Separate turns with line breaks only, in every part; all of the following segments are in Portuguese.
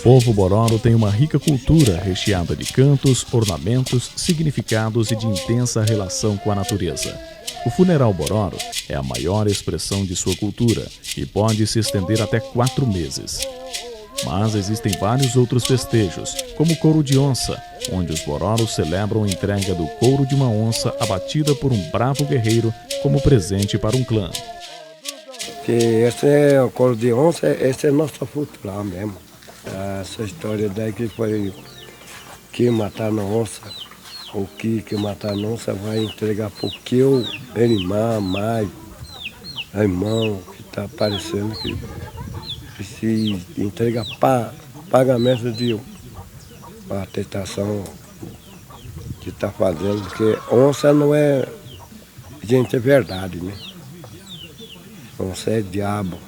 povo Bororo tem uma rica cultura recheada de cantos, ornamentos, significados e de intensa relação com a natureza. O funeral Bororo é a maior expressão de sua cultura e pode se estender até 4 meses. Mas existem vários outros festejos, como o couro de onça, onde os Bororos celebram a entrega do couro de uma onça abatida por um bravo guerreiro como presente para um clã.
Que esse é o couro de onça, esse é nossa cultura mesmo. Essa história daí que foi que matar na onça, o que matar na onça vai entregar porque o irmão, mais irmão que está aparecendo, que se entrega para pagamento de uma atestação que está fazendo, porque onça não é gente, é verdade, né? Onça é diabo.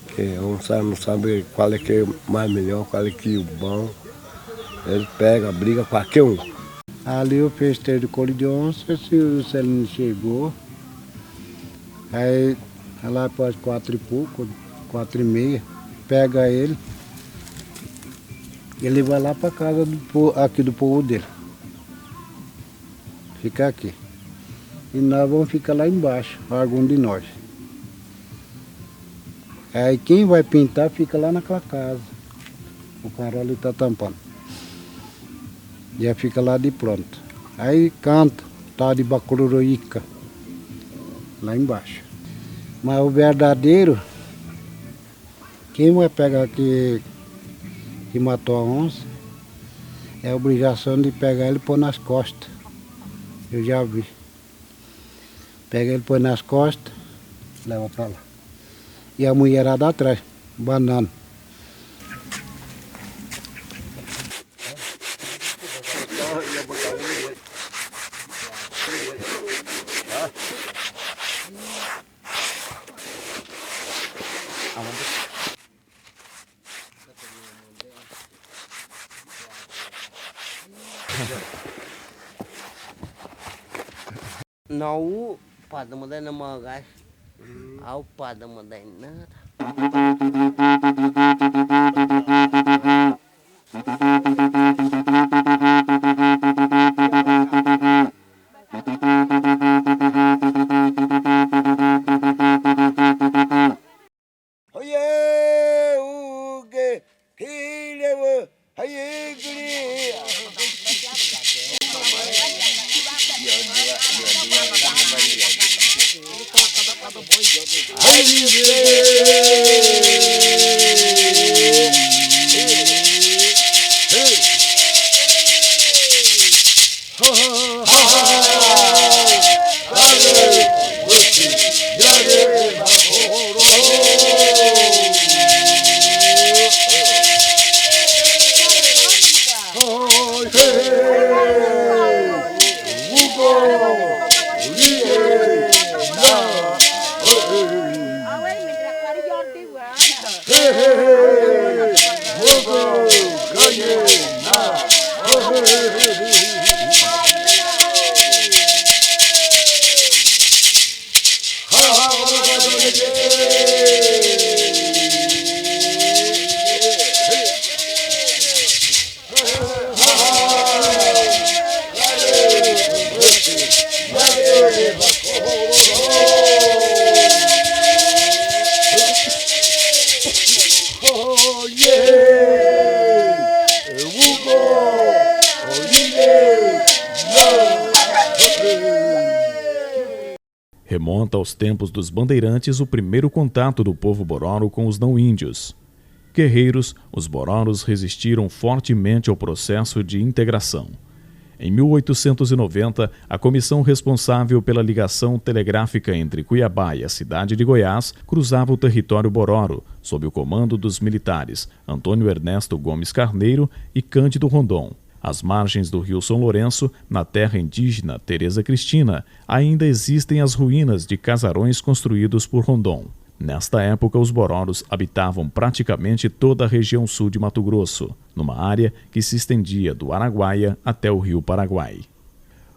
Porque onça não sabe qual é que é mais melhor, qual é que é o bom. Ele pega, briga com qualquer um.
Ali eu festejo do couro de onça, se o Celino chegou, aí lá após 4 e pouco, 4 e meia, pega ele vai lá para casa aqui do povo dele. Fica aqui. E nós vamos ficar lá embaixo, algum de nós. Aí quem vai pintar fica lá naquela casa. O Carol está tampando. Já fica lá de pronto. Aí canta, tá de bacururuíca, lá embaixo. Mas o verdadeiro, quem vai pegar que matou a onça, é a obrigação de pegar ele e pôr nas costas. Eu já vi. Pega ele, põe nas costas, leva para lá. E a mulherada atrás, banando.
Nấu pada mo din mga guys. Aw pada mo din na.
Remonta aos tempos dos bandeirantes o primeiro contato do povo Bororo com os não-índios. Guerreiros, os Bororos resistiram fortemente ao processo de integração. Em 1890, a comissão responsável pela ligação telegráfica entre Cuiabá e a cidade de Goiás cruzava o território Bororo, sob o comando dos militares Antônio Ernesto Gomes Carneiro e Cândido Rondon. Às margens do rio São Lourenço, na terra indígena Tereza Cristina, ainda existem as ruínas de casarões construídos por Rondon. Nesta época, os Bororos habitavam praticamente toda a região sul de Mato Grosso, numa área que se estendia do Araguaia até o rio Paraguai.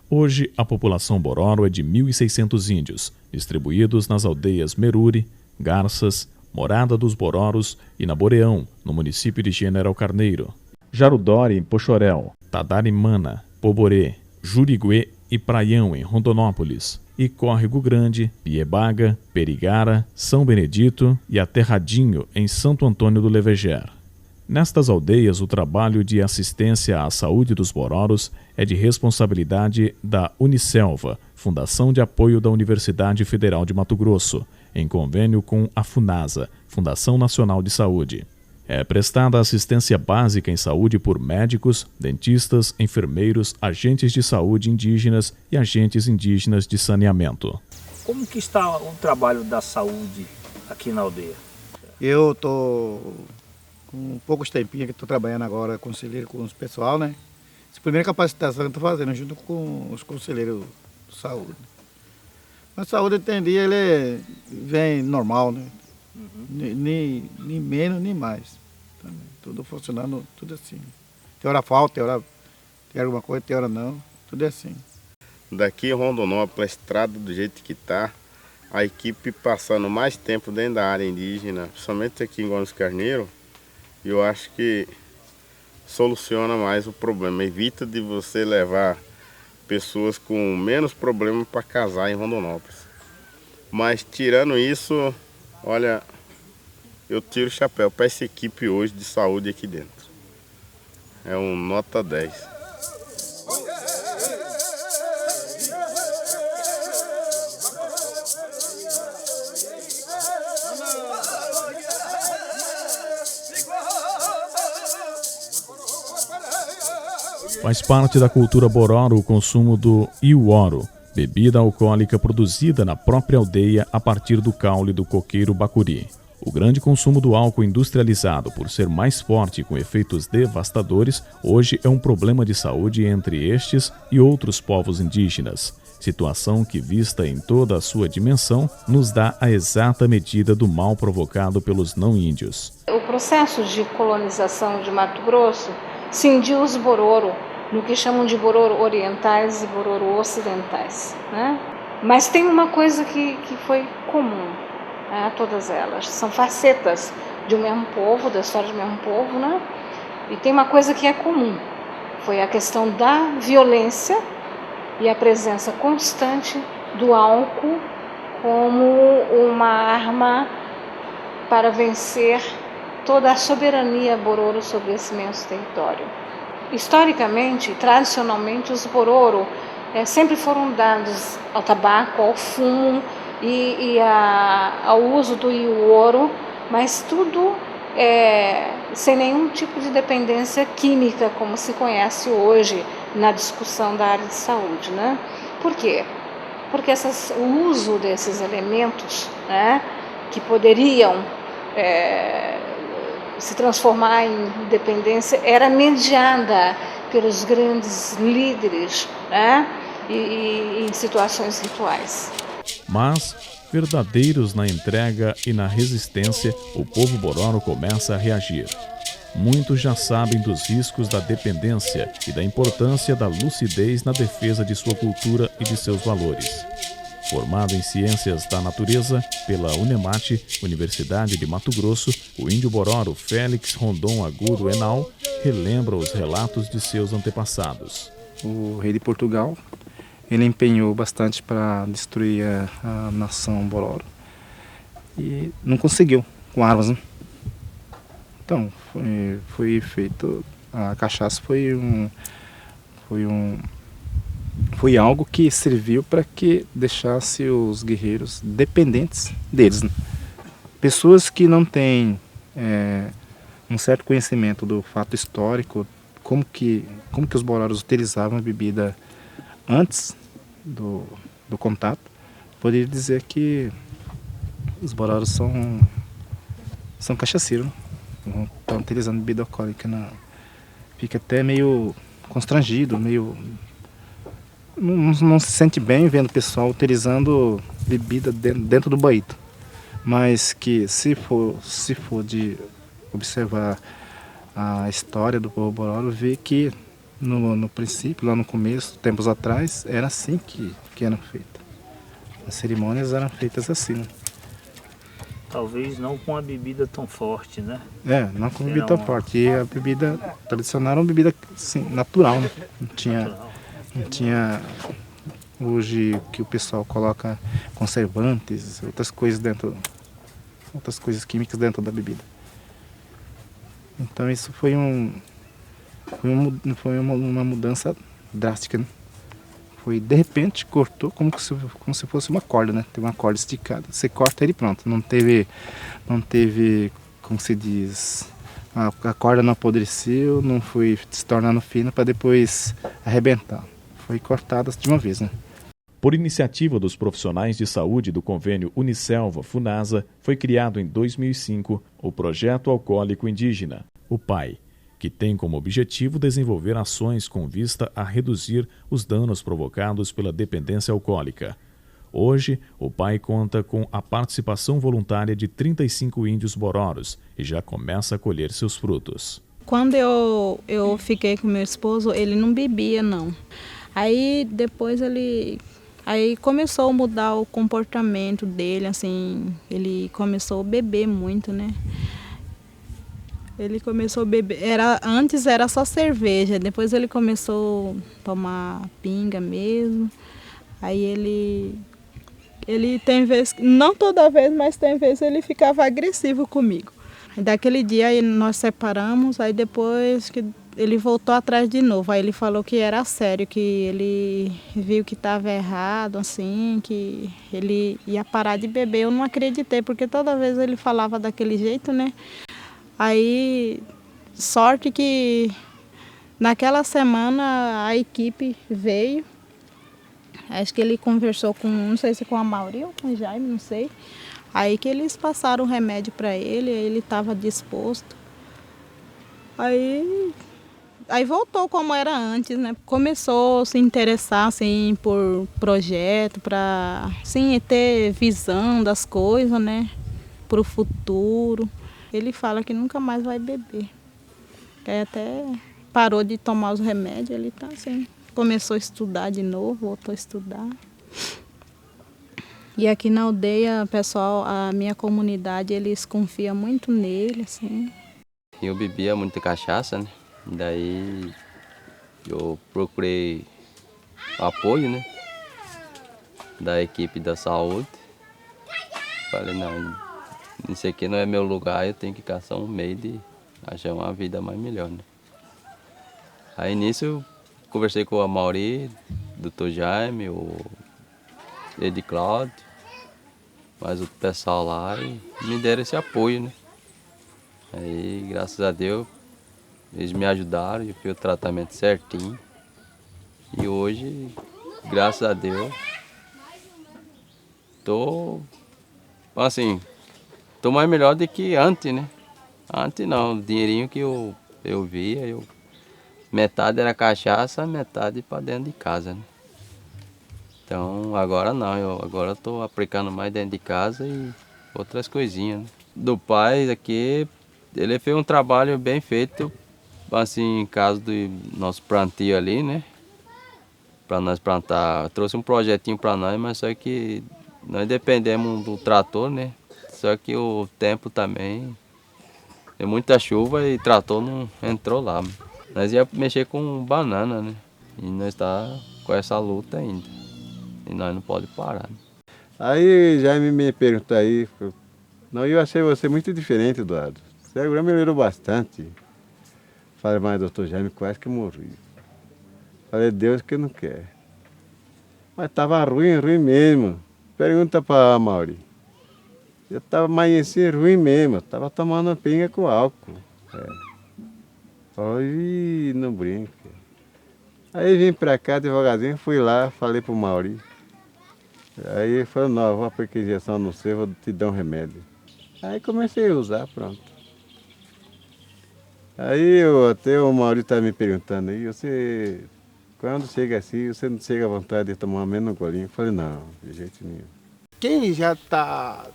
Hoje, a população Bororo é de 1.600 índios, distribuídos nas aldeias Meruri, Garças, Morada dos Bororos e na Boreão, no município de General Carneiro. Jarudori, em Poxorel, Tadarimana, Poborê, Juriguê e Praião, em Rondonópolis, e Córrego Grande, Piebaga, Perigara, São Benedito e Aterradinho, em Santo Antônio do Leveger. Nestas aldeias, o trabalho de assistência à saúde dos bororos é de responsabilidade da Unicelva, Fundação de Apoio da Universidade Federal de Mato Grosso, em convênio com a FUNASA, Fundação Nacional de Saúde. É prestada assistência básica em saúde por médicos, dentistas, enfermeiros, agentes de saúde indígenas e agentes indígenas de saneamento.
Como que está o trabalho da saúde aqui na aldeia?
Eu estou com poucos tempinhos que estou trabalhando agora, conselheiro com os pessoal, né? Essa primeira capacitação que eu estou fazendo junto com os conselheiros de saúde. A saúde, entendi, ele vem normal, né? Nem menos, nem mais. Também. Tudo funcionando, tudo assim. Tem hora falta, tem alguma coisa, tem hora não, tudo é assim.
Daqui em Rondonópolis, a estrada do jeito que está, a equipe passando mais tempo dentro da área indígena, principalmente aqui em Gomes Carneiro, eu acho que soluciona mais o problema. Evita de você levar pessoas com menos problema para casar em Rondonópolis. Mas tirando isso, olha, eu tiro o chapéu para essa equipe hoje de saúde aqui dentro. É um nota 10.
Faz parte da cultura bororo o consumo do iuoro, bebida alcoólica produzida na própria aldeia a partir do caule do coqueiro bacuri. O grande consumo do álcool industrializado, por ser mais forte e com efeitos devastadores, hoje é um problema de saúde entre estes e outros povos indígenas. Situação que, vista em toda a sua dimensão, nos dá a exata medida do mal provocado pelos não-índios.
O processo de colonização de Mato Grosso cindiu os bororo, no que chamam de bororo orientais e bororo ocidentais, né? Mas tem uma coisa que foi comum a todas elas. São facetas de um mesmo povo, da história do mesmo povo, né? E tem uma coisa que é comum. Foi a questão da violência e a presença constante do álcool como uma arma para vencer toda a soberania bororo sobre esse imenso território. Historicamente, tradicionalmente, os bororo sempre foram dados ao tabaco, ao fumo e ao uso do iuoro, mas tudo sem nenhum tipo de dependência química, como se conhece hoje na discussão da área de saúde, né? Por quê? Porque o uso desses elementos, né, que poderiam se transformar em dependência, era mediada pelos grandes líderes, né, e em situações rituais.
Mas, verdadeiros na entrega e na resistência, o povo bororo começa a reagir. Muitos já sabem dos riscos da dependência e da importância da lucidez na defesa de sua cultura e de seus valores. Formado em Ciências da Natureza pela Unemate, Universidade de Mato Grosso, o índio bororo Félix Rondon Agudo Enal relembra os relatos de seus antepassados.
O rei de Portugal, ele empenhou bastante para destruir a nação bororo e não conseguiu, com armas, né? Então, foi feito, a cachaça foi algo que serviu para que deixasse os guerreiros dependentes deles, né? Pessoas que não têm um certo conhecimento do fato histórico, como que os bororos utilizavam a bebida antes do contato, poderia dizer que os bororos são cachaceiros, né? Estão utilizando bebida alcoólica. Fica até meio constrangido, meio... Não se sente bem vendo o pessoal utilizando bebida dentro do baíto. Mas que se for de observar a história do povo bororo, vê que no princípio, lá no começo, tempos atrás, era assim que eram feitas. As cerimônias eram feitas assim, né?
Talvez não com a bebida tão forte, né?
Não com bebida tão forte. E a bebida tradicional era uma bebida assim, natural, né? Não tinha hoje que o pessoal coloca conservantes, outras coisas químicas dentro da bebida. Então isso foi uma mudança drástica, né? Foi, de repente, cortou como se fosse uma corda, né? Tem uma corda esticada. Você corta ele, pronto. Não teve, como se diz, a corda não apodreceu, não foi se tornando fina para depois arrebentar. Foi cortada de uma vez, né?
Por iniciativa dos profissionais de saúde do convênio Uniselva-Funasa, foi criado em 2005 o Projeto Alcoólico Indígena, o PAI, que tem como objetivo desenvolver ações com vista a reduzir os danos provocados pela dependência alcoólica. Hoje, o PAI conta com a participação voluntária de 35 índios bororos e já começa a colher seus frutos.
Quando eu fiquei com meu esposo, ele não bebia, não. Aí depois Aí começou a mudar o comportamento dele, assim, ele começou a beber muito, né? Ele começou a beber, antes era só cerveja, depois ele começou a tomar pinga mesmo. Aí ele tem vezes, não toda vez, mas tem vezes ele ficava agressivo comigo. Daquele dia aí nós separamos, aí depois que ele voltou atrás de novo. Aí ele falou que era sério, que ele viu que estava errado, assim, que ele ia parar de beber. Eu não acreditei, porque toda vez ele falava daquele jeito, né? Aí, sorte que naquela semana a equipe veio. Acho que ele conversou com, não sei se com a Mauri ou com o Jaime, não sei. Aí que eles passaram o remédio para ele, aí ele estava disposto. Aí voltou como era antes, né? Começou a se interessar assim, por projeto, para assim, ter visão das coisas, né? Para o futuro. Ele fala que nunca mais vai beber. Aí até parou de tomar os remédios, ele tá assim. Começou a estudar de novo, voltou a estudar. E aqui na aldeia, pessoal, a minha comunidade, eles confiam muito nele, assim.
Eu bebia muita cachaça, né? Daí eu procurei apoio, né? Da equipe da saúde. Falei, não, isso aqui não é meu lugar, eu tenho que caçar um meio de achar uma vida mais melhor, né? Aí nisso eu conversei com a Mauri, Dr. Jaime, o Ed Cláudio, mais o pessoal lá, e me deram esse apoio, né? Aí, graças a Deus, eles me ajudaram, eu fiz o tratamento certinho. E hoje, graças a Deus, tô mais melhor do que antes, né? Antes não, o dinheirinho que eu via, metade era cachaça, metade para dentro de casa, né? Então agora não, agora eu tô aplicando mais dentro de casa e outras coisinhas, né? Do pai aqui, ele fez um trabalho bem feito, assim, em caso do nosso plantio ali, né? Para nós plantar, trouxe um projetinho para nós, mas só que nós dependemos do trator, né? Só que o tempo também, deu muita chuva e o trator não entrou lá. Nós ia mexer com banana, né? E nós tá com essa luta ainda. E nós não podemos parar. Né?
Aí Jaime me perguntou aí, não, eu achei você muito diferente, Eduardo. Você agora melhorou bastante. Falei, mas doutor Jaime quase que morri. Falei, Deus que não quer. Mas estava ruim mesmo. Pergunta para a Mauri. Eu estava amanhecendo ruim mesmo, estava tomando pinga com álcool. Falei, não brinca. Aí vim para cá devagarzinho, fui lá, falei para o Mauri. Aí ele falou, não, eu vou aplicar injeção no seu, vou te dar um remédio. Aí comecei a usar, pronto. Aí até o Mauri estava me perguntando aí, você, quando chega assim, você não chega à vontade de tomar menos um golinho? Eu falei, não, de jeito nenhum.
Quem já está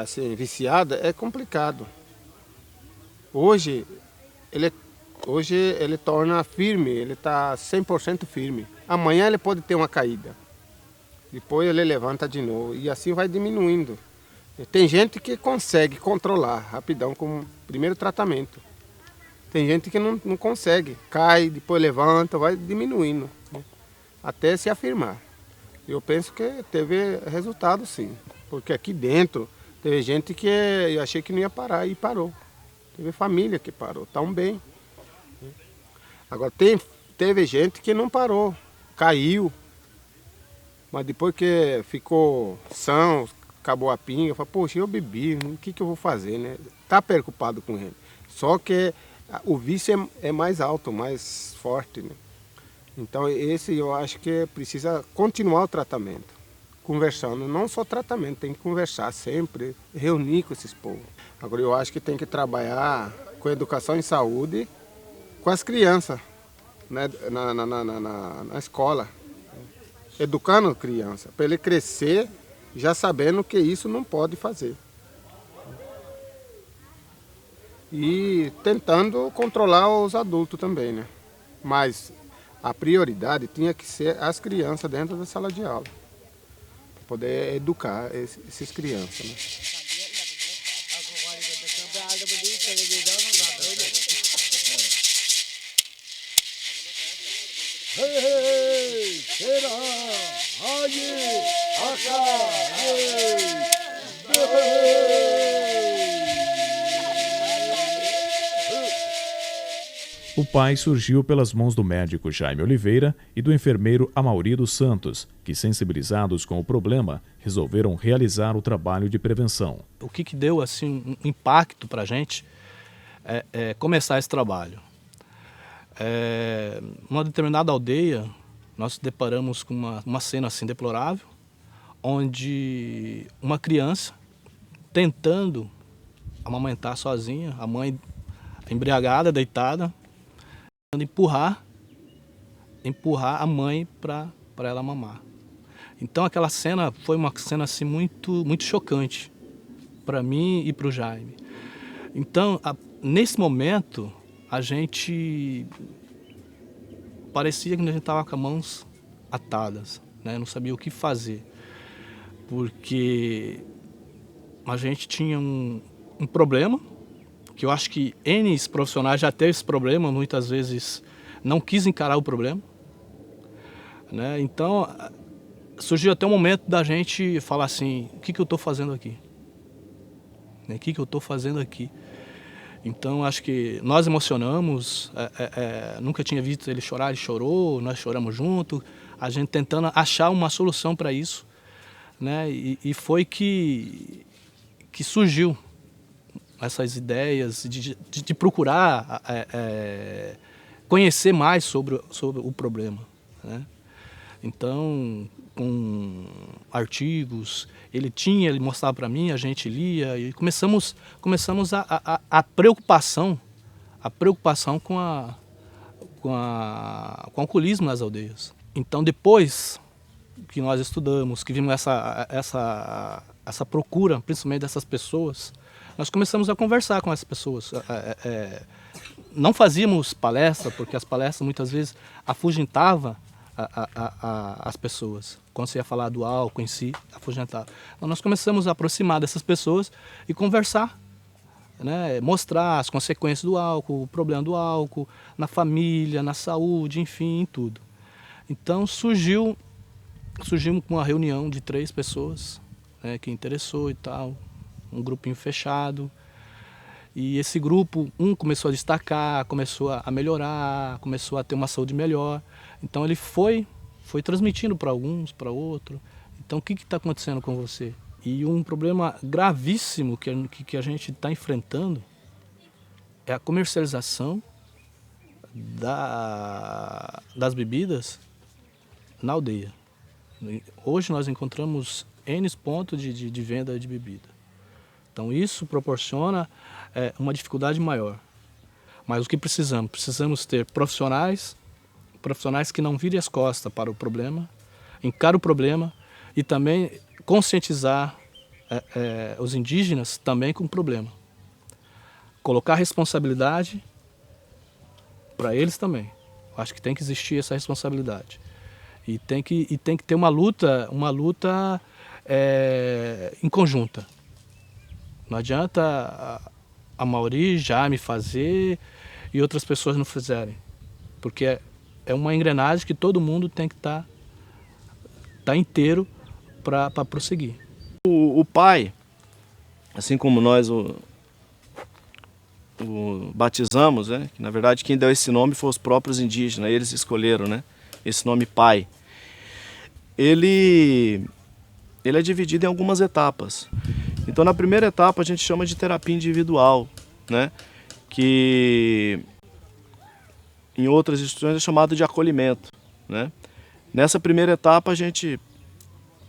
assim, viciado é complicado. Hoje ele torna firme, ele está 100% firme. Amanhã ele pode ter uma caída. Depois ele levanta de novo e assim vai diminuindo. Tem gente que consegue controlar rapidão com o primeiro tratamento. Tem gente que não consegue, cai, depois levanta, vai diminuindo, né? Até se afirmar. Eu penso que teve resultado sim, porque aqui dentro teve gente que eu achei que não ia parar e parou. Teve família que parou, tão bem. Agora teve gente que não parou, caiu, mas depois que ficou são, acabou a pinga, falou, poxa, eu bebi, o que eu vou fazer, né? Tá preocupado com ele. Só que o vício é mais alto, mais forte, né? Então esse eu acho que precisa continuar o tratamento, conversando, não só tratamento, tem que conversar sempre, reunir com esses povos. Agora eu acho que tem que trabalhar com educação em saúde, com as crianças, né, na escola, educando a criança, para ele crescer já sabendo que isso não pode fazer. E tentando controlar os adultos também, né? Mas a prioridade tinha que ser as crianças dentro da sala de aula, para poder educar essas crianças, né?
O pai surgiu pelas mãos do médico Jaime Oliveira e do enfermeiro Amauri dos Santos, que, sensibilizados com o problema, resolveram realizar o trabalho de prevenção.
O que deu assim, um impacto para a gente é começar esse trabalho. Numa determinada aldeia, nós nos deparamos com uma cena assim deplorável, onde uma criança tentando amamentar sozinha, a mãe embriagada, deitada, empurrar a mãe para ela mamar. Então aquela cena foi uma cena assim muito chocante para mim e para o Jaime. Então nesse momento a gente parecia que a gente estava com as mãos atadas, né? Não sabia o que fazer, porque a gente tinha um problema, que eu acho que N profissionais já teve esse problema, muitas vezes não quis encarar o problema, né? Então surgiu até o momento da gente falar assim, o que eu estou fazendo aqui? O que eu estou fazendo aqui? Então acho que nós emocionamos, nunca tinha visto ele chorar, ele chorou, nós choramos junto, a gente tentando achar uma solução para isso, né? E foi que surgiu essas ideias de procurar conhecer mais sobre o problema, né? Então, com artigos, ele mostrava para mim, a gente lia e começamos a preocupação com o alcoolismo nas aldeias. Então, depois que nós estudamos, que vimos essa procura, principalmente dessas pessoas, nós começamos a conversar com essas pessoas. Não fazíamos palestra, porque as palestras muitas vezes afugentavam as pessoas. Quando se ia falar do álcool em si, afugentava. Então nós começamos a aproximar dessas pessoas e conversar, né? Mostrar as consequências do álcool, o problema do álcool, na família, na saúde, enfim, em tudo. Então surgimos com uma reunião de 3 pessoas, né, que interessou e tal, um grupinho fechado. E esse grupo, começou a destacar, começou a melhorar, começou a ter uma saúde melhor. Então ele foi transmitindo para alguns, para outros. Então o que está acontecendo com você? E um problema gravíssimo que a gente está enfrentando é a comercialização das bebidas na aldeia. Hoje nós encontramos N pontos de venda de bebida. Então isso proporciona uma dificuldade maior. Mas o que precisamos? Precisamos ter profissionais que não virem as costas para o problema, encarem o problema e também conscientizar os indígenas também com o problema. Colocar responsabilidade para eles também. Acho que tem que existir essa responsabilidade. E tem que ter uma luta em conjunta. Não adianta a Mauri já me fazer e outras pessoas não fizerem. Porque é uma engrenagem que todo mundo tem que estar inteiro para prosseguir.
O pai, assim como nós o batizamos, né? Que na verdade quem deu esse nome foram os próprios indígenas, eles escolheram, né? Esse nome pai. Ele é dividido em algumas etapas. Então na primeira etapa a gente chama de terapia individual, né? Que em outras instituições é chamado de acolhimento, né? Nessa primeira etapa a gente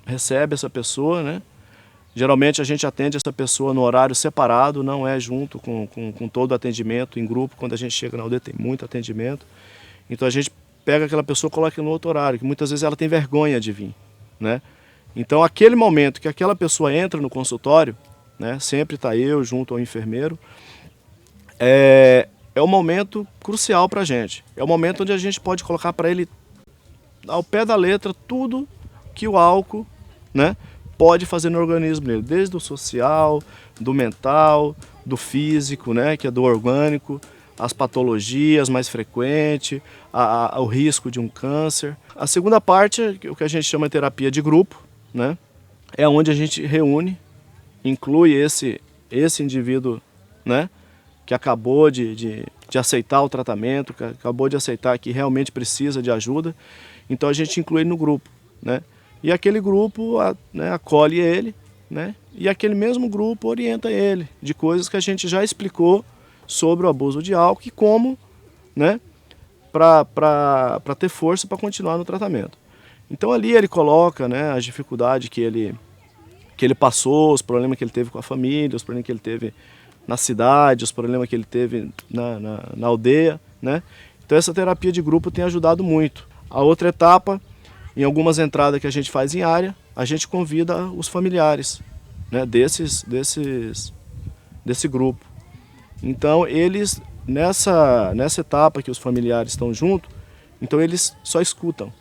recebe essa pessoa, né? Geralmente a gente atende essa pessoa no horário separado, não é junto com todo o atendimento em grupo. Quando a gente chega na aldeia tem muito atendimento. Então a gente pega aquela pessoa e coloca no outro horário, que muitas vezes ela tem vergonha de vir, né? Então aquele momento que aquela pessoa entra no consultório, né? Sempre está eu junto ao enfermeiro, é um momento crucial para a gente. É o momento onde a gente pode colocar para ele ao pé da letra tudo que o álcool, né, pode fazer no organismo dele, desde o social, do mental, do físico, né, que é do orgânico, as patologias mais frequentes, o risco de um câncer. A segunda parte, o que a gente chama de terapia de grupo, né, é onde a gente reúne, inclui esse indivíduo, né, que acabou de aceitar o tratamento, que acabou de aceitar que realmente precisa de ajuda. Então a gente inclui ele no grupo, né? E aquele grupo, né, acolhe ele, né? E aquele mesmo grupo orienta ele de coisas que a gente já explicou sobre o abuso de álcool e como, né, para ter força para continuar no tratamento. Então ali ele coloca, né, as dificuldades que ele passou, os problemas que ele teve com a família, os problemas que ele teve na cidade, os problemas que ele teve na aldeia, né? Então essa terapia de grupo tem ajudado muito. A outra etapa, em algumas entradas que a gente faz em área, a gente convida os familiares, né, desse grupo. Então eles, nessa etapa que os familiares estão juntos, então eles só escutam,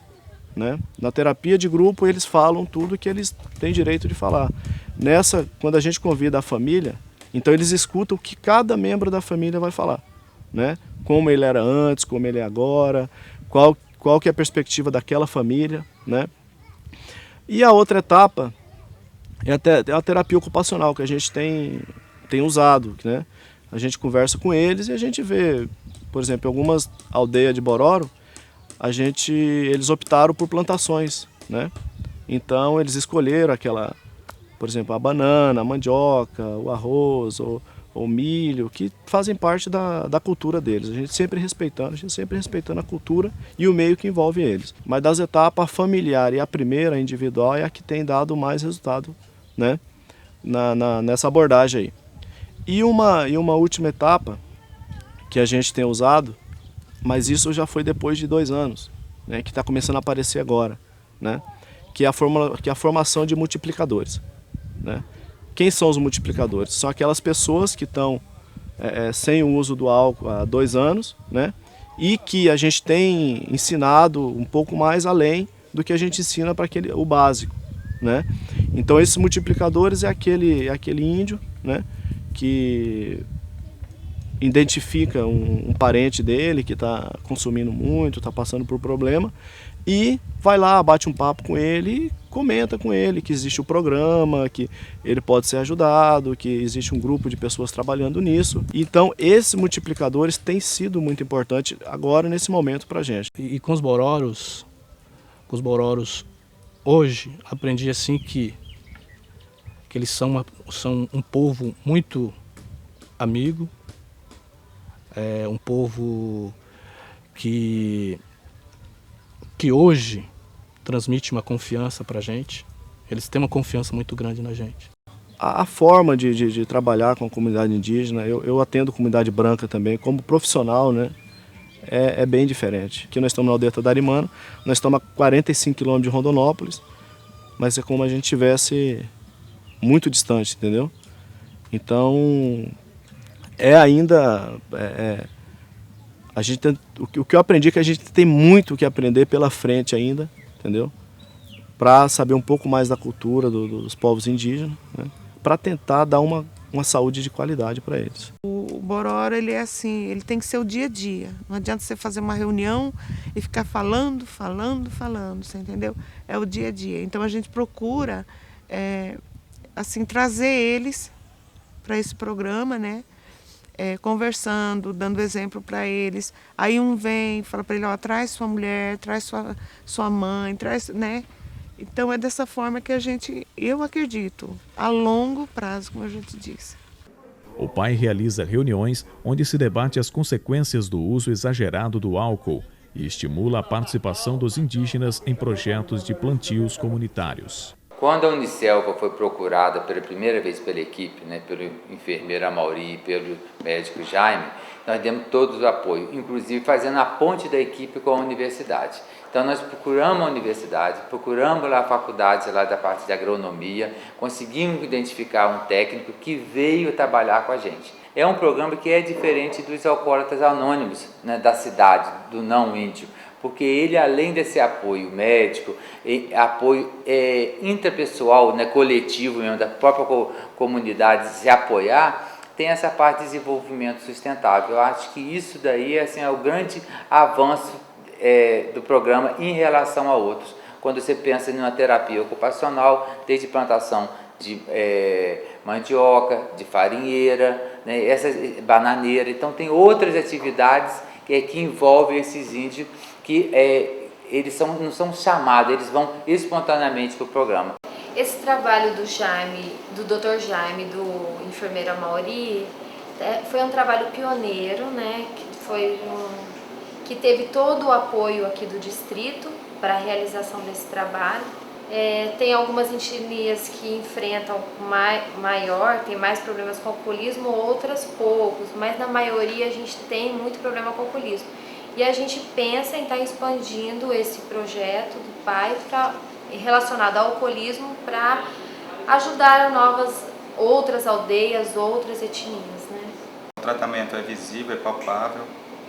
né? Na terapia de grupo eles falam tudo que eles têm direito de falar. Quando a gente convida a família, então eles escutam o que cada membro da família vai falar, né? Como ele era antes, como ele é agora, qual que é a perspectiva daquela família, né? E a outra etapa é a terapia ocupacional que a gente tem usado, né? A gente conversa com eles e a gente vê, por exemplo, em algumas aldeias de Bororo, eles optaram por plantações, né? Então eles escolheram por exemplo, a banana, a mandioca, o arroz, ou milho, que fazem parte da cultura deles. A gente sempre respeitando a cultura e o meio que envolve eles. Mas das etapas, a familiar e a primeira, a individual, é a que tem dado mais resultado, né, nessa abordagem aí. E uma última etapa que a gente tem usado, mas isso já foi depois de 2 anos, né, que está começando a aparecer agora, né, que é a formação de multiplicadores, né? Quem são os multiplicadores? São aquelas pessoas que estão sem o uso do álcool há 2 anos, né? E que a gente tem ensinado um pouco mais além do que a gente ensina para o básico, né? Então esses multiplicadores é aquele índio, né, que identifica um parente dele que está consumindo muito, está passando por problema, e vai lá, bate um papo com ele e comenta com ele que existe o programa, que ele pode ser ajudado, que existe um grupo de pessoas trabalhando nisso. Então esses multiplicadores têm sido muito importantes agora nesse momento para a gente.
E com os bororos hoje aprendi assim que eles são um povo muito amigo, um povo que hoje transmite uma confiança para a gente. Eles têm uma confiança muito grande na gente.
A forma de trabalhar com a comunidade indígena, eu atendo comunidade branca também, como profissional, né, é bem diferente. Aqui nós estamos na aldeia Tadarimano, nós estamos a 45 km de Rondonópolis, mas é como a gente estivesse muito distante, entendeu? Então, o que eu aprendi é que a gente tem muito o que aprender pela frente ainda, entendeu? Para saber um pouco mais da cultura dos povos indígenas, né? Para tentar dar uma uma saúde de qualidade para eles.
O Bororo, ele é assim, ele tem que ser o dia a dia. Não adianta você fazer uma reunião e ficar falando, você entendeu? É o dia a dia. Então a gente procura, assim, trazer eles para esse programa, né? Conversando, dando exemplo para eles. Aí um vem, fala para ele, ó, traz sua mulher, traz sua mãe, traz, né? Então é dessa forma que eu acredito, a longo prazo, como a gente disse.
O PAI realiza reuniões onde se debate as consequências do uso exagerado do álcool e estimula a participação dos indígenas em projetos de plantios comunitários.
Quando a Unicelva foi procurada pela primeira vez pela equipe, né, pelo enfermeiro Amauri e pelo médico Jaime, nós demos todo o apoio, inclusive fazendo a ponte da equipe com a universidade. Então nós procuramos a universidade, procuramos lá a faculdade lá da parte de agronomia, conseguimos identificar um técnico que veio trabalhar com a gente. É um programa que é diferente dos alcoólatras anônimos, né, da cidade, do não índio, porque ele, além desse apoio médico, apoio intrapessoal, né, coletivo mesmo, da própria comunidade se apoiar, tem essa parte de desenvolvimento sustentável. Eu acho que isso daí assim, é o grande avanço do programa em relação a outros. Quando você pensa em uma terapia ocupacional, desde plantação de mandioca, de farinheira, né, bananeira, então tem outras atividades que envolvem esses índios que eles não são chamados, eles vão espontaneamente para o programa.
Esse trabalho do Jaime, do Dr. Jaime, do enfermeiro Amauri, foi um trabalho pioneiro, né, que teve todo o apoio aqui do distrito para a realização desse trabalho. Tem algumas etnias que enfrentam tem mais problemas com alcoolismo, outras poucos, mas na maioria a gente tem muito problema com alcoolismo. E a gente pensa em estar expandindo esse projeto do PAI relacionado ao alcoolismo para ajudar outras aldeias, outras etnias, né?
O tratamento é visível, é palpável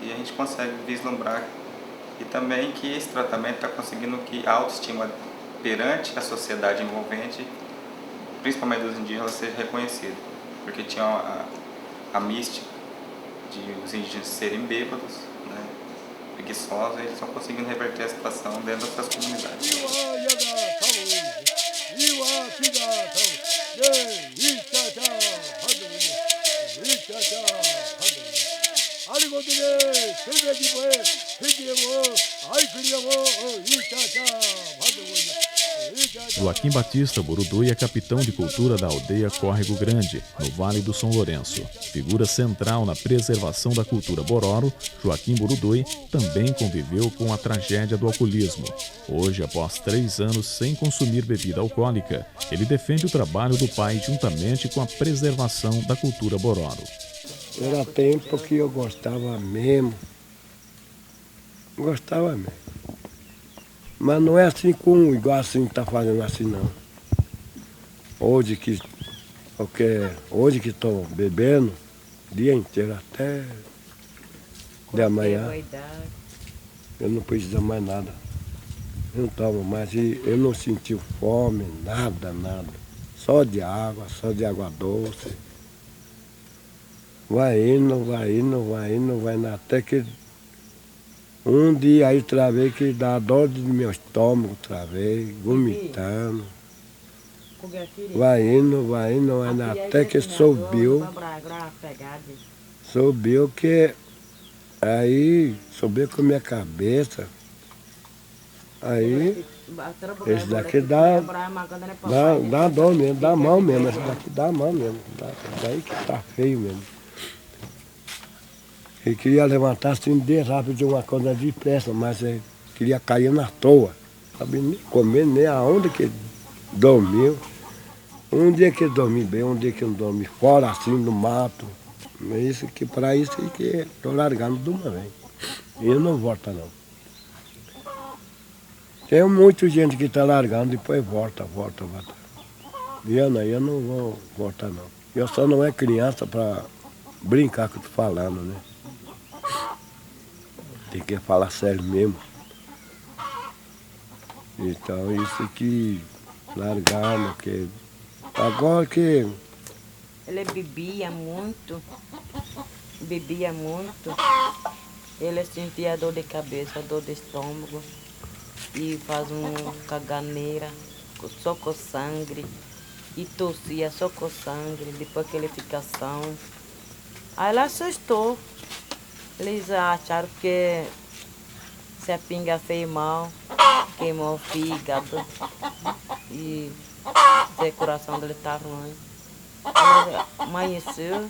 e a gente consegue vislumbrar e também que esse tratamento está conseguindo que a autoestima perante a sociedade envolvente, principalmente dos indígenas, seja reconhecida, porque tinha a mística de os indígenas serem bêbados, né, preguiçosos, e eles estão conseguindo reverter a situação dentro das suas comunidades.
Joaquim Batista Burudui é capitão de cultura da aldeia Córrego Grande, no Vale do São Lourenço. Figura central na preservação da cultura Bororo, Joaquim Burudui também conviveu com a tragédia do alcoolismo. Hoje, após 3 anos sem consumir bebida alcoólica, ele defende o trabalho do pai juntamente com a preservação da cultura Bororo.
Era tempo que eu gostava mesmo. Gostava mesmo. Mas não é assim igual assim está fazendo assim não. Hoje que estou bebendo o dia inteiro até de amanhã. Eu não preciso mais nada. Eu não tomo mais e eu não senti fome, nada. Só de água doce. Vai indo, até que um dia aí travei que dá dor do meu estômago, travei, vomitando. Vai indo, até que subiu que aí subiu com a minha cabeça. Aí esse daqui dá dor mesmo, dá mão mesmo, esse daqui dá mão mesmo, daí que tá feio mesmo. Ele queria levantar assim de rápido de uma coisa depressa, mas ele queria cair na toa. Sabia nem comer, nem aonde que dormiu. Um dia que dormi bem, um dia que não dormi fora assim no mato. Para isso que estou largando de uma vez. E eu não volto não. Tem muita gente que está largando, depois volta. E eu não vou voltar não. Eu só não é criança para brincar que eu estou falando, né? Tem que falar sério mesmo. Então isso que largaram, que agora que
Ele bebia muito. Ele sentia dor de cabeça, dor de estômago. E faz caganeira, só com sangue. E tossia só com sangue, depois que ele fica são. Aí ela assustou. Eles acharam que se a pinga fez mal, queimou o fígado e o coração dele tá ruim. Amanheceu.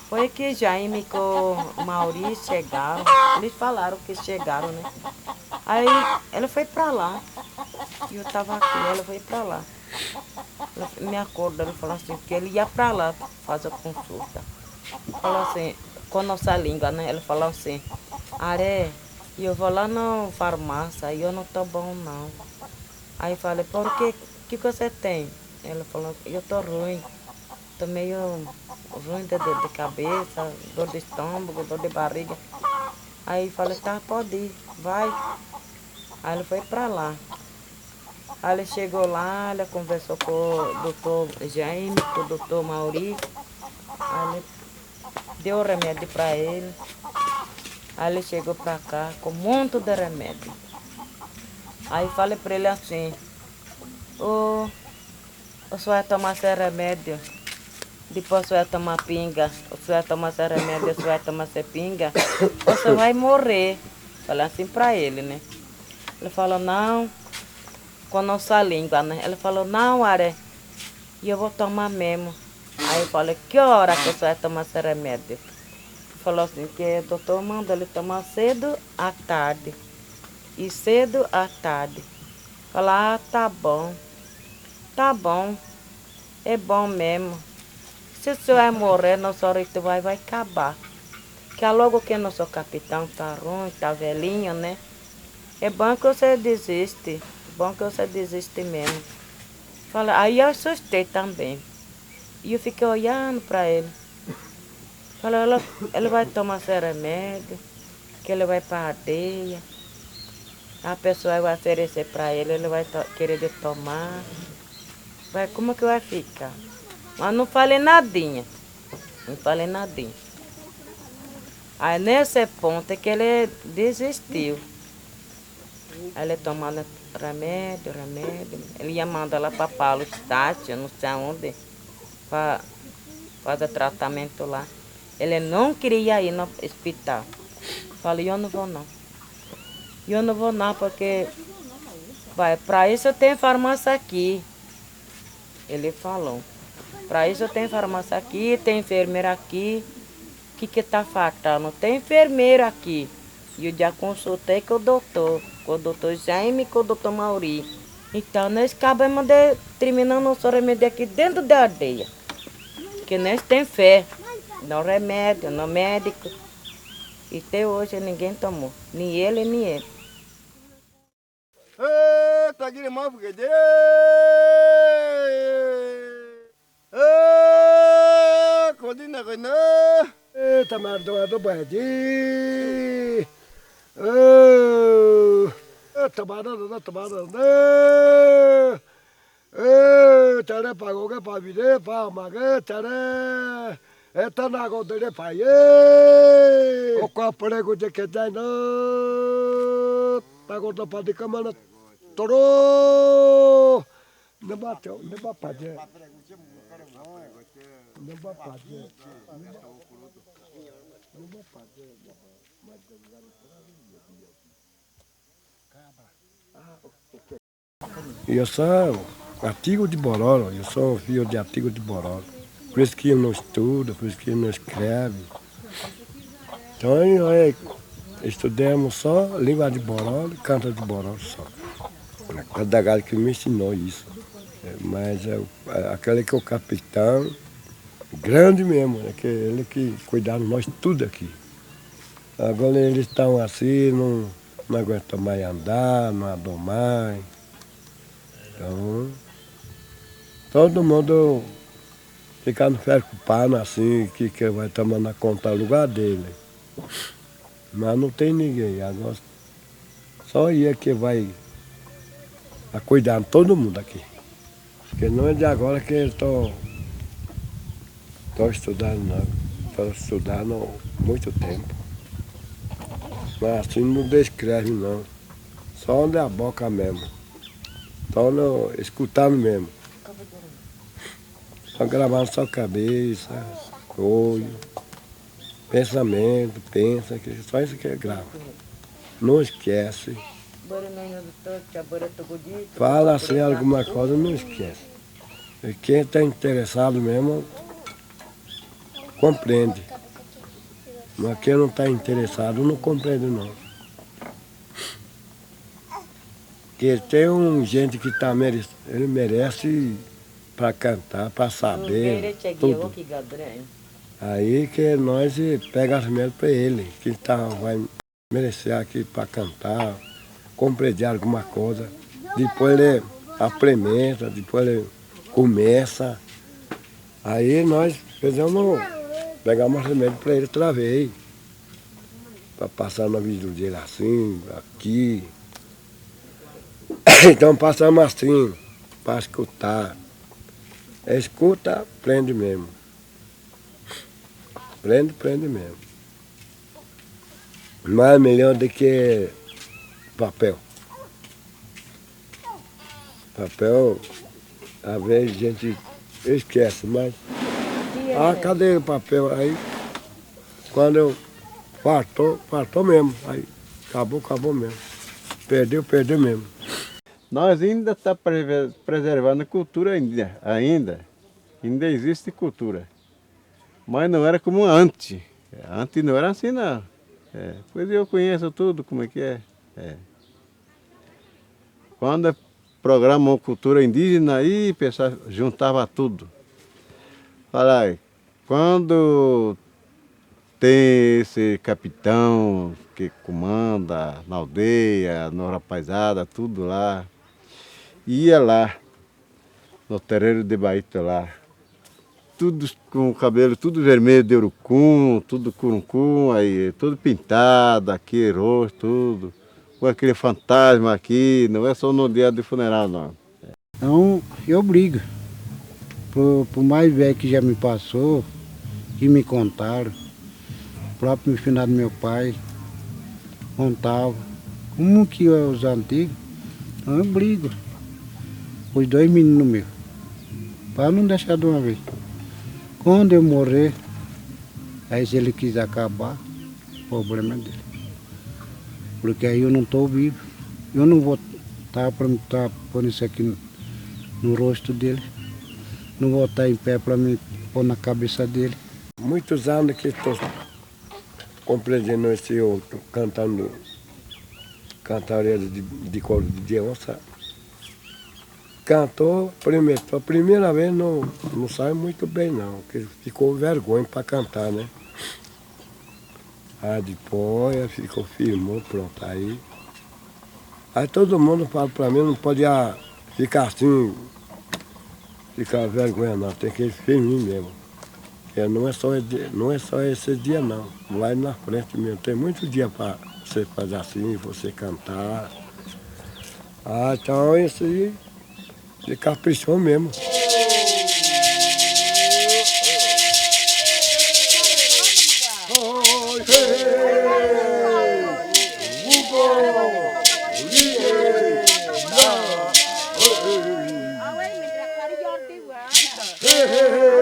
Foi que Jaime com o Maurício chegaram. Eles falaram que chegaram, né? Aí ela foi pra lá. E eu tava aqui, ela foi pra lá. Ela me acorda, ele falou assim, que ele ia pra lá fazer consulta. Falou assim, com a nossa língua, né? Ele falou assim, Aré, eu vou lá na farmácia e eu não tô bom não. Aí eu falei, por que você tem? Ela falou, eu tô ruim, tô meio ruim de cabeça, dor de estômago, dor de barriga. Aí eu falei, tá, pode ir, vai. Aí ele foi pra lá. Aí ele chegou lá, ele conversou com o doutor Jaime, com o doutor Mauri. Aí ele deu remédio para ele. Aí ele chegou para cá com um monte de remédio. Aí falei para ele assim, o senhor vai tomar esse remédio, depois o senhor vai tomar pinga, o senhor vai tomar esse remédio, o senhor vai tomar essa pinga, o senhor vai morrer. Falei assim para ele, né? Ele falou, não, com a nossa língua, né? Ele falou, não, Aré, eu vou tomar mesmo. Aí eu falei, que hora que você vai tomar esse remédio? Ele falou assim, que o doutor manda ele tomar cedo à tarde. E cedo à tarde. Falei, ah, tá bom. Tá bom. É bom mesmo. Se o senhor vai morrer, nosso rito vai acabar. Que logo que nosso capitão tá ruim, tá velhinho, né? É bom que você desiste. Bom que você desiste mesmo. Falei, aí eu assustei também. E eu fiquei olhando para ele. Falei, ele vai tomar esse remédio, que ele vai para a aldeia. A pessoa vai oferecer para ele vai querer de tomar. Como que vai ficar? Mas não falei nadinha. Não falei nadinha. Aí nesse ponto é que ele desistiu. Aí ele tomando remédio. Ele ia mandar lá para Paulo Estácio, não sei aonde, para fazer tratamento lá. Ele não queria ir no hospital. Falei, eu não vou não. Eu não vou não, porque para isso eu tenho farmácia aqui. Ele falou. Para isso eu tenho farmácia aqui, tem enfermeira aqui. O que está faltando? Tem enfermeira aqui. E eu já consultei com o doutor Jaime e com o doutor Mauri. Então nós acabamos de terminar nosso remédio aqui dentro da aldeia. Porque nós temos fé no remédio, no médico. E até hoje ninguém tomou. Nem ele, nem ele.
Eita, Guilherme, porque deu! Codina, codina! Eita, merda, do bandido! Tabarana, tare pagou que para vir, para magar, tare. Eta na goda de pai. O copo de que tem não. Tá goda para de cama toro. Não bateu, não bateu. Não bateu. Eu sou Artigo de Bororo, eu sou filho de Artigo de Bororo. Por isso que eu não estudo, por isso que eu não escrevo. Então, estudamos só língua de Bororo e canta de Bororo só. O da que me ensinou isso. Mas aquele que é o capitão, grande mesmo, que ele que cuidava de nós tudo aqui. Agora eles estão assim, não aguentam mais andar, não andam mais. Então, todo mundo fica no preocupado assim, que vai tomando conta do lugar dele. Mas não tem ninguém. Agora só ele que vai cuidar de todo mundo aqui. Porque não é de agora que eles estão Estou estudando há muito tempo. Mas assim não descreve não. Só onde é a boca mesmo. Só escutando mesmo. Só gravando só cabeça, olho, pensamento, pensa, que só isso que grava. Não esquece. Fala assim alguma coisa, não esquece. E quem está interessado mesmo, compreende. Mas quem não está interessado não compreende não. Porque tem gente que tá ele merece para cantar, para saber tudo. Aí que nós pega as merdas para ele, que vai merecer aqui para cantar, compreender alguma coisa. Depois ele aprimenta, depois ele começa. Aí nós pegamos remédio para ele outra vez. Para passar na vida dele assim, aqui. Então passamos assim, para escutar. Escuta, prende mesmo. Prende mesmo. Mais melhor do que papel. Papel, às vezes a gente esquece, mas... cadê o papel? Aí, quando eu fartou mesmo. Aí, acabou mesmo. Perdeu mesmo.
Nós ainda estamos preservando a cultura ainda existe cultura. Mas não era como antes. Antes não era assim não. Pois eu conheço tudo, como é que é. Quando programam cultura indígena, aí o pessoal juntava tudo. Fala, quando tem esse capitão que comanda na aldeia, na rapaziada, tudo lá. Ia lá, no terreiro de Baíto lá, tudo com o cabelo tudo vermelho de urucum, tudo curuncum, aí tudo pintado aqui, rosto, tudo. Com aquele fantasma aqui, não é só no dia de funeral não.
Então eu brigo. Por mais velho que já me passou, que me contaram, o próprio finado meu pai contava, como que os antigos, então eu brigo. Os 2 meninos meus, para não deixar de uma vez. Quando eu morrer, aí se ele quiser acabar, o problema é dele. Porque aí eu não estou vivo. Eu não vou estar pondo isso aqui no rosto dele. Não vou estar em pé para me pôr na cabeça dele.
Muitos anos que estou compreendendo esse outro, cantando cantareira de coro de onça. Cantou, a primeira vez não saiu muito bem não, porque ficou vergonha para cantar, né? Aí depois firmou, pronto, aí todo mundo fala para mim, não pode ficar assim, ficar vergonha não, tem que ir firme mesmo. Não é só esse dia não, vai na frente mesmo, tem muito dia para você fazer assim, você cantar. Então isso aí, ele caprichou mesmo.
Hey, hey, hey.